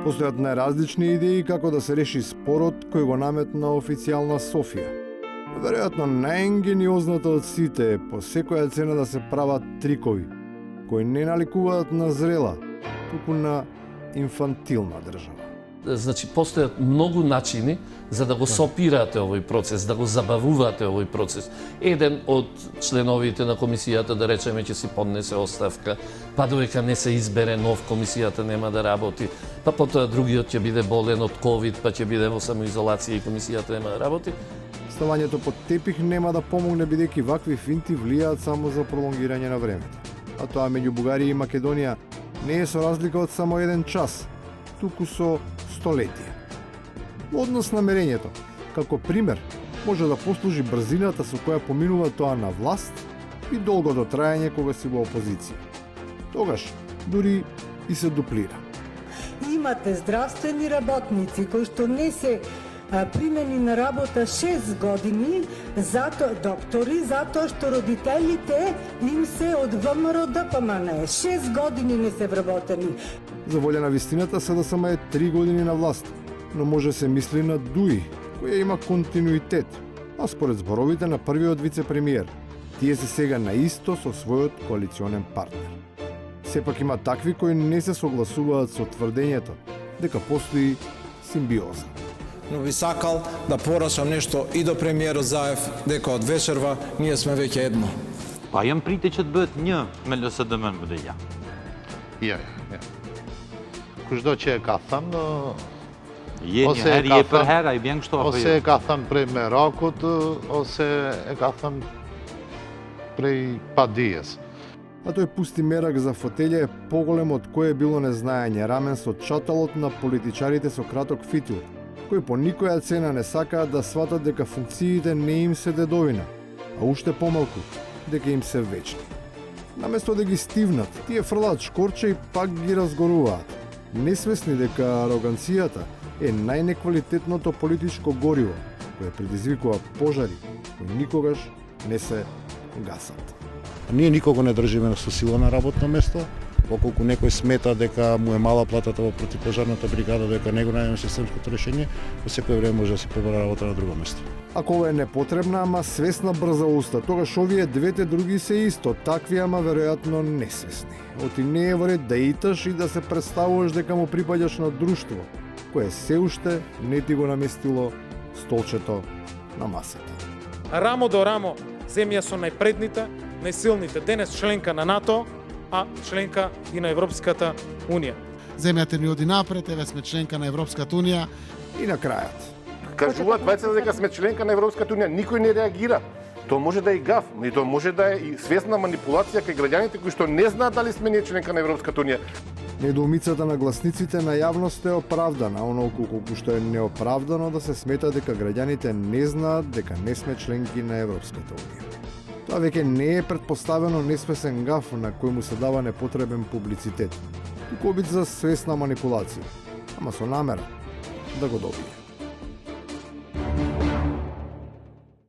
Постојат најразлични идеи како да се реши спорот кој го наметна официјална Софија. Веројатно најингениозната од сите е по секоја цена да се прават трикови, кои не наликуваат на зрела, туку на инфантилна држава. Значи, постојат многу начини за да го сопирате овој процес, да го забавувате овој процес. Еден од членовите на комисијата, да речеме, ќе си поднесе оставка, па додека не се избере нов, комисијата нема да работи, па потоа другиот ќе биде болен од ковид, па ќе биде во самоизолација и комисијата нема да работи. Ставањето под тепих нема да помогне бидејќи вакви финти влијаат само за пролонгирање на времето. А тоа меѓу Бугарија и Македонија не е со разлика од само еден час, туку со столетија. Однос намерењето, како пример, може да послужи брзината со која поминува тоа на власт и долгото трајање кога си во опозиција. Тогаш дури и се дуплира. Имате здравствени работници кои што не се примени на работа 6 години, доктори, затоа што родителите им се од ВМРО ДПМН. 6 години не се вработени. За волја на вистината СДСМ е 3 години на власт, но може се мисли на ДУИ, која има континуитет, а според зборовите на првиот вице-премиер, тие се сега на исто со својот коалиционен партнер. Сепак има такви кои не се согласуваат со тврдењето дека постои симбиоза. Но би сакал да порачам нешто и до премиерот Заев, дека од вечерва ние сме веќе едно. Pa jam priti që të bëhet një me LSDM në BDJ. Jo. Kushdo që e ka thënë, Je një herë, je për herë, ai bjen kështu apo ose jo? e ka thënë prej merakut, ose e ka thënë prej padijes. А тој пусти мерак за фотелја е поголем од кое било незнаење, рамен со чаталот на политичарите со краток фитил, кои по никоја цена не сакаат да сватат дека функциите не им се дедовина, а уште помалку дека им се вечни. Наместо да ги стивнат, тие фрлаат шкорче и пак ги разгоруваат, несвесни дека ароганцијата е најнеквалитетното политичко гориво, кое предизвикува пожари кои никогаш не се гасат. Ние никого не држиме со сила на работно место, поколку некој смета дека му е мала платата во противпожарната бригада, дека не го најдеме системското решение, во секој време може да си побара работа на друго место. Ако ова е непотребна, ама свесна брза уста, тогаш овие двете други се исто, такви, ама веројатно несвесни. Оти не е во ред да иташ и да се представуваш дека му припаѓаш на друштво, кое се уште не ти го наместило столчето на масата. Рамо до рамо, земја со најпредните, најсилните, денес членка на НАТО, а членка и на Европската Унија. Земјата ни оди напред, еве сме членка на Европската Унија. И на крајот. Кажуваат двајцата дека сме членка на Европската Унија, никој не реагира. Тоа може да е гаф, и тоа може да е и свесна манипулација кај граѓаните кои што не знаат дали сме ние членка на Европската Унија. Недоумицата на гласниците на јавност е оправдана, онолку колку што е неоправдано да се смета дека граѓаните не знаат дека не сме членки на Европската Унија. Тоа веќе не е предпоставено несвесен гаф на кој му се дава непотребен публицитет, туку обид за свесна манипулација, ама со намера да го добие.